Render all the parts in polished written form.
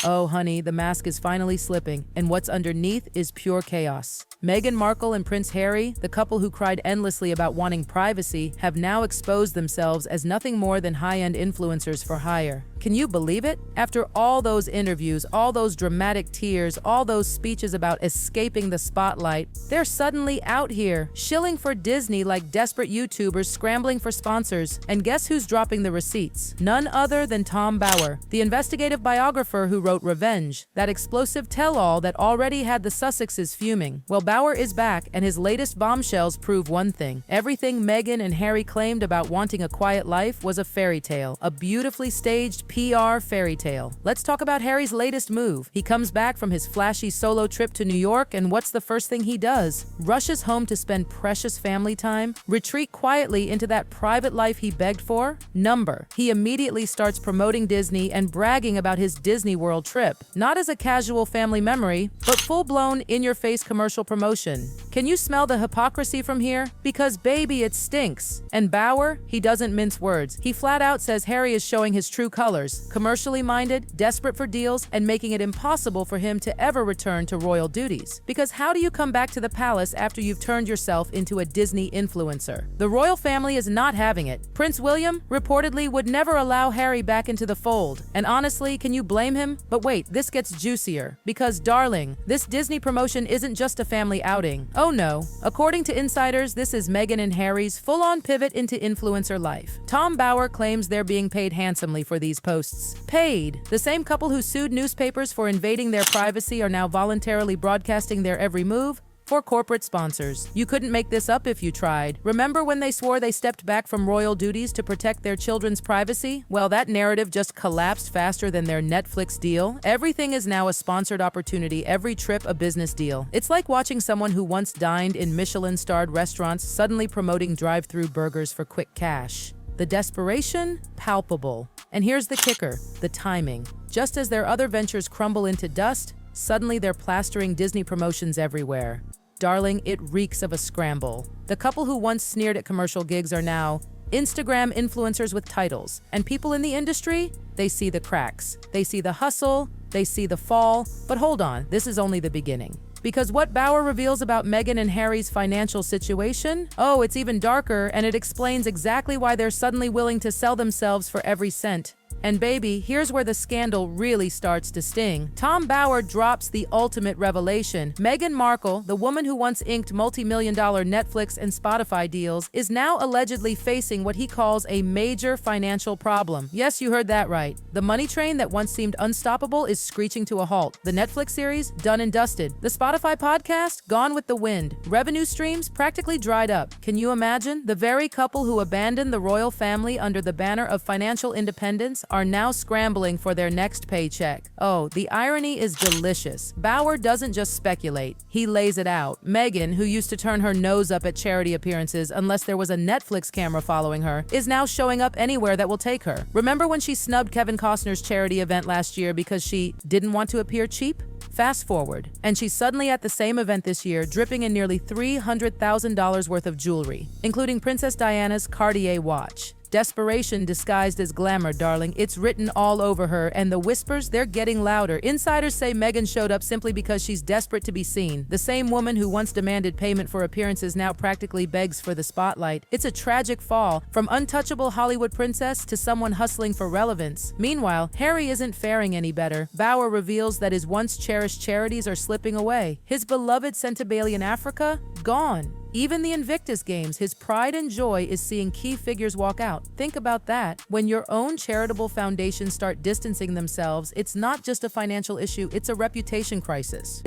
Oh, honey, the mask is finally slipping, and what's underneath is pure chaos. Meghan Markle and Prince Harry, the couple who cried endlessly about wanting privacy, have now exposed themselves as nothing more than high-end influencers for hire. Can you believe it? After all those interviews, all those dramatic tears, all those speeches about escaping the spotlight, they're suddenly out here, shilling for Disney like desperate YouTubers scrambling for sponsors. And guess who's dropping the receipts? None other than Tom Bower, the investigative biographer who wrote Revenge, that explosive tell-all that already had the Sussexes fuming. Well, Bower is back, and his latest bombshells prove one thing. Everything Meghan and Harry claimed about wanting a quiet life was a fairy tale, a beautifully staged PR fairy tale. Let's talk about Harry's latest move. He comes back from his flashy solo trip to New York, and what's the first thing he does? Rushes home to spend precious family time? Retreat quietly into that private life he begged for? He immediately starts promoting Disney and bragging about his Disney World trip, not as a casual family memory, but full-blown in-your-face commercial promotion. Can you smell the hypocrisy from here? Because baby, it stinks. And Bower, he doesn't mince words. He flat out says Harry is showing his true colors, commercially minded, desperate for deals, and making it impossible for him to ever return to royal duties. Because how do you come back to the palace after you've turned yourself into a Disney influencer? The royal family is not having it. Prince William reportedly would never allow Harry back into the fold. And honestly, can you blame him? But wait, this gets juicier. Because darling, this Disney promotion isn't just a family outing. Oh no. According to insiders, this is Meghan and Harry's full-on pivot into influencer life. Tom Bower claims they're being paid handsomely for these posts. Paid. The same couple who sued newspapers for invading their privacy are now voluntarily broadcasting their every move for corporate sponsors. You couldn't make this up if you tried. Remember when they swore they stepped back from royal duties to protect their children's privacy? Well, that narrative just collapsed faster than their Netflix deal. Everything is now a sponsored opportunity, every trip a business deal. It's like watching someone who once dined in Michelin-starred restaurants suddenly promoting drive-through burgers for quick cash. The desperation? Palpable. And here's the kicker, the timing. Just as their other ventures crumble into dust, suddenly they're plastering Disney promotions everywhere. Darling, it reeks of a scramble. The couple who once sneered at commercial gigs are now Instagram influencers with titles. And people in the industry? They see the cracks. They see the hustle. They see the fall. But hold on, this is only the beginning. Because what Bower reveals about Meghan and Harry's financial situation? Oh, it's even darker, and it explains exactly why they're suddenly willing to sell themselves for every cent. And baby, here's where the scandal really starts to sting. Tom Bower drops the ultimate revelation. Meghan Markle, the woman who once inked multi-million-dollar Netflix and Spotify deals, is now allegedly facing what he calls a major financial problem. Yes, you heard that right. The money train that once seemed unstoppable is screeching to a halt. The Netflix series, done and dusted. The Spotify podcast, gone with the wind. Revenue streams practically dried up. Can you imagine? The very couple who abandoned the royal family under the banner of financial independence are now scrambling for their next paycheck. Oh, the irony is delicious. Bower doesn't just speculate, he lays it out. Meghan, who used to turn her nose up at charity appearances unless there was a Netflix camera following her, is now showing up anywhere that will take her. Remember when she snubbed Kevin Costner's charity event last year because she didn't want to appear cheap? Fast forward, and she's suddenly at the same event this year, dripping in nearly $300,000 worth of jewelry, including Princess Diana's Cartier watch. Desperation disguised as glamour, darling. It's written all over her, and the whispers, they're getting louder. Insiders say Meghan showed up simply because she's desperate to be seen. The same woman who once demanded payment for appearances now practically begs for the spotlight. It's a tragic fall, from untouchable Hollywood princess to someone hustling for relevance. Meanwhile, Harry isn't faring any better. Bower reveals that his once cherished charities are slipping away. His beloved Centennial in Africa? Gone. Even the Invictus Games, his pride and joy is seeing key figures walk out. Think about that. When your own charitable foundations start distancing themselves, it's not just a financial issue, it's a reputation crisis.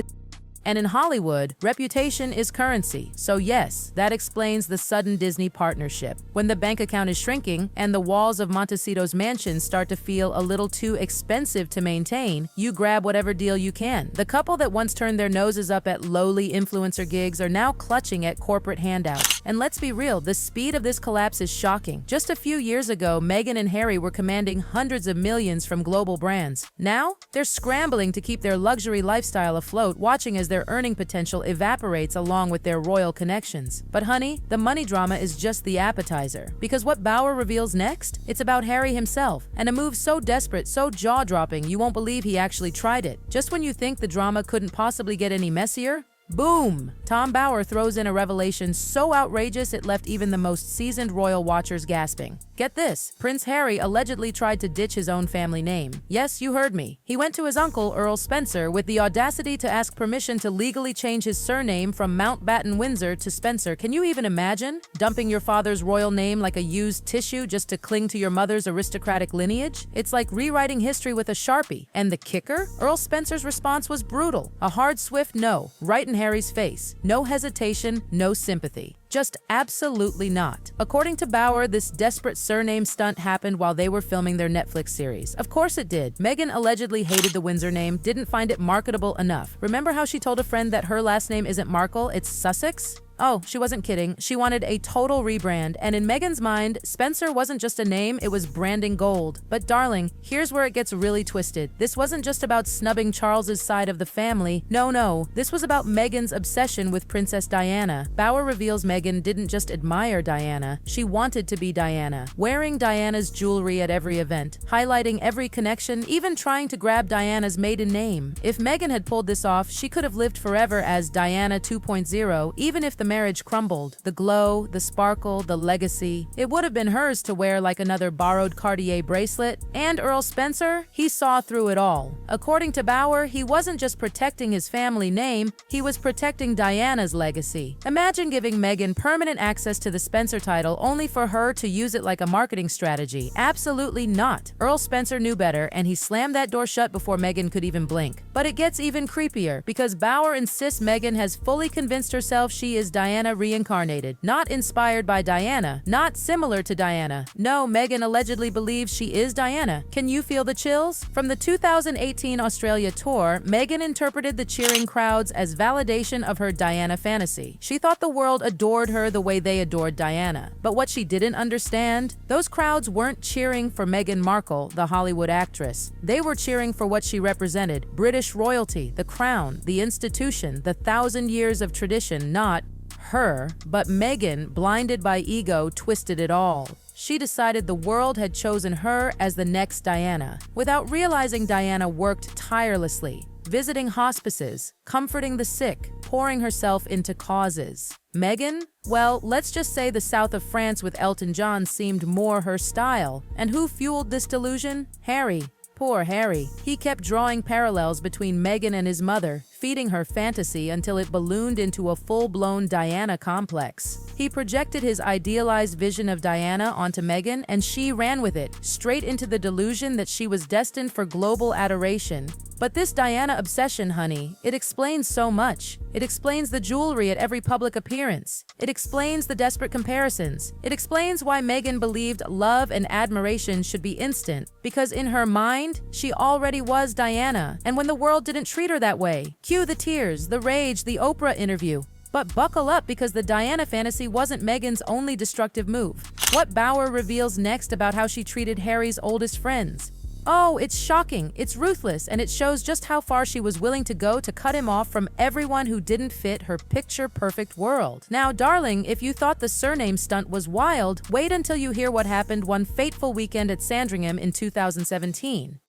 And in Hollywood, reputation is currency. So yes, that explains the sudden Disney partnership. When the bank account is shrinking and the walls of Montecito's mansion start to feel a little too expensive to maintain, you grab whatever deal you can. The couple that once turned their noses up at lowly influencer gigs are now clutching at corporate handouts. And let's be real, the speed of this collapse is shocking. Just a few years ago, Meghan and Harry were commanding hundreds of millions from global brands. Now, they're scrambling to keep their luxury lifestyle afloat, watching as their earning potential evaporates along with their royal connections. But honey, the money drama is just the appetizer. Because what Bauer reveals next? It's about Harry himself, and a move so desperate, so jaw-dropping, you won't believe he actually tried it. Just when you think the drama couldn't possibly get any messier, boom! Tom Bauer throws in a revelation so outrageous it left even the most seasoned royal watchers gasping. Get this, Prince Harry allegedly tried to ditch his own family name. Yes, you heard me. He went to his uncle, Earl Spencer, with the audacity to ask permission to legally change his surname from Mountbatten Windsor to Spencer. Can you even imagine? Dumping your father's royal name like a used tissue just to cling to your mother's aristocratic lineage? It's like rewriting history with a Sharpie. And the kicker? Earl Spencer's response was brutal. A hard, swift no, right in Harry's face. No hesitation, no sympathy. Just absolutely not. According to Bauer, this desperate surname stunt happened while they were filming their Netflix series. Of course it did. Meghan allegedly hated the Windsor name, didn't find it marketable enough. Remember how she told a friend that her last name isn't Markle, it's Sussex? Oh, she wasn't kidding. She wanted a total rebrand, and in Meghan's mind, Spencer wasn't just a name, it was branding gold. But darling, here's where it gets really twisted. This wasn't just about snubbing Charles's side of the family. No, this was about Meghan's obsession with Princess Diana. Bauer reveals Meghan didn't just admire Diana, she wanted to be Diana, wearing Diana's jewelry at every event, highlighting every connection, even trying to grab Diana's maiden name. If Meghan had pulled this off, she could have lived forever as Diana 2.0, even if the marriage crumbled. The glow, the sparkle, the legacy. It would have been hers to wear like another borrowed Cartier bracelet. And Earl Spencer, he saw through it all. According to Bauer, he wasn't just protecting his family name, he was protecting Diana's legacy. Imagine giving Meghan permanent access to the Spencer title only for her to use it like a marketing strategy. Absolutely not. Earl Spencer knew better, and he slammed that door shut before Meghan could even blink. But it gets even creepier, because Bauer insists Meghan has fully convinced herself she is Diana reincarnated, not inspired by Diana, not similar to Diana. No, Meghan allegedly believes she is Diana. Can you feel the chills? From the 2018 Australia tour, Meghan interpreted the cheering crowds as validation of her Diana fantasy. She thought the world adored her the way they adored Diana. But what she didn't understand? Those crowds weren't cheering for Meghan Markle, the Hollywood actress. They were cheering for what she represented: British royalty, the crown, the institution, the 1,000 years of tradition, not her. But Meghan, blinded by ego, twisted it all. She decided the world had chosen her as the next Diana. Without realizing, Diana worked tirelessly, visiting hospices, comforting the sick, pouring herself into causes. Meghan? Well, let's just say the south of France with Elton John seemed more her style. And who fueled this delusion? Harry. Poor Harry. He kept drawing parallels between Meghan and his mother, feeding her fantasy until it ballooned into a full-blown Diana complex. He projected his idealized vision of Diana onto Meghan, and she ran with it, straight into the delusion that she was destined for global adoration. But this Diana obsession, honey, it explains so much. It explains the jewelry at every public appearance. It explains the desperate comparisons. It explains why Meghan believed love and admiration should be instant, because in her mind, she already was Diana, and when the world didn't treat her that way. Cue the tears, the rage, the Oprah interview. But buckle up, because the Diana fantasy wasn't Meghan's only destructive move. What Bauer reveals next about how she treated Harry's oldest friends. Oh, it's shocking, it's ruthless, and it shows just how far she was willing to go to cut him off from everyone who didn't fit her picture-perfect world. Now, darling, if you thought the surname stunt was wild, wait until you hear what happened one fateful weekend at Sandringham in 2017.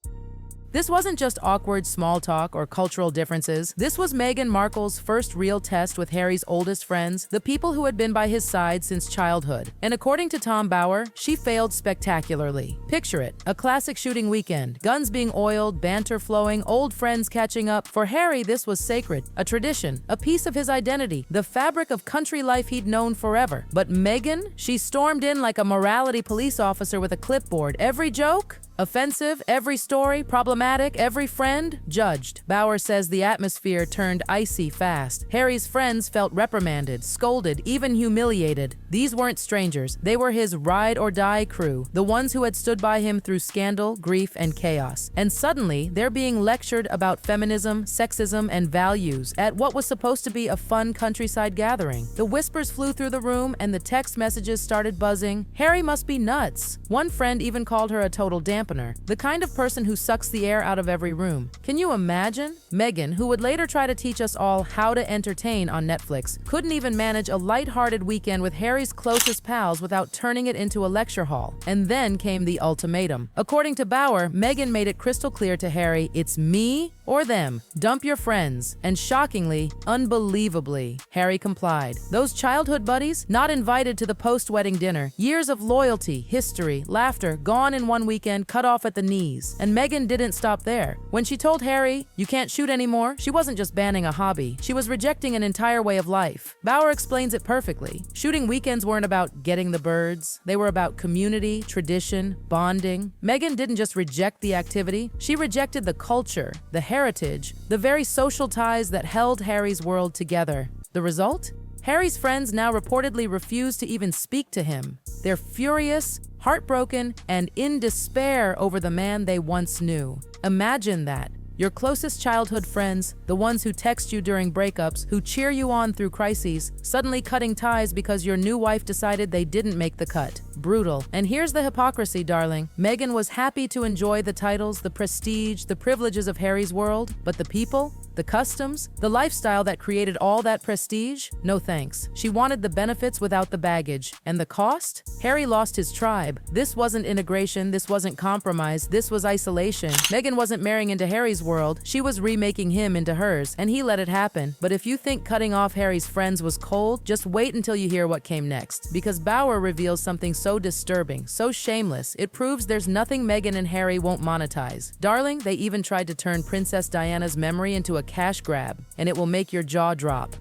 This wasn't just awkward small talk or cultural differences. This was Meghan Markle's first real test with Harry's oldest friends, the people who had been by his side since childhood. And according to Tom Bauer, she failed spectacularly. Picture it, a classic shooting weekend, guns being oiled, banter flowing, old friends catching up. For Harry, this was sacred, a tradition, a piece of his identity, the fabric of country life he'd known forever. But Meghan, she stormed in like a morality police officer with a clipboard. Every joke? Offensive, every story, problematic, every friend, judged. Bauer says the atmosphere turned icy fast. Harry's friends felt reprimanded, scolded, even humiliated. These weren't strangers. They were his ride-or-die crew, the ones who had stood by him through scandal, grief, and chaos. And suddenly, they're being lectured about feminism, sexism, and values at what was supposed to be a fun countryside gathering. The whispers flew through the room, and the text messages started buzzing. Harry must be nuts. One friend even called her a total damper. dampener, the kind of person who sucks the air out of every room. Can you imagine? Meghan, who would later try to teach us all how to entertain on Netflix, couldn't even manage a light-hearted weekend with Harry's closest pals without turning it into a lecture hall. And then came the ultimatum. According to Bauer, Meghan made it crystal clear to Harry, it's me or them. Dump your friends. And shockingly, unbelievably, Harry complied. Those childhood buddies, not invited to the post-wedding dinner. Years of loyalty, history, laughter, gone in one weekend, cut off at the knees. And Meghan didn't stop there. When she told Harry, you can't shoot anymore, she wasn't just banning a hobby. She was rejecting an entire way of life. Bauer explains it perfectly. Shooting weekends weren't about getting the birds. They were about community, tradition, bonding. Meghan didn't just reject the activity, she rejected the culture, the heritage, the very social ties that held Harry's world together. The result? Harry's friends now reportedly refuse to even speak to him. They're furious, heartbroken, and in despair over the man they once knew. Imagine that. Your closest childhood friends, the ones who text you during breakups, who cheer you on through crises, suddenly cutting ties because your new wife decided they didn't make the cut. Brutal. And here's the hypocrisy, darling. Meghan was happy to enjoy the titles, the prestige, the privileges of Harry's world, but the people? The customs? The lifestyle that created all that prestige? No thanks. She wanted the benefits without the baggage. And the cost? Harry lost his tribe. This wasn't integration, this wasn't compromise, this was isolation. Meghan wasn't marrying into Harry's world, she was remaking him into hers, and he let it happen. But if you think cutting off Harry's friends was cold, just wait until you hear what came next. Because Bauer reveals something so disturbing, so shameless, it proves there's nothing Meghan and Harry won't monetize. Darling, they even tried to turn Princess Diana's memory into a cash grab, and it will make your jaw drop.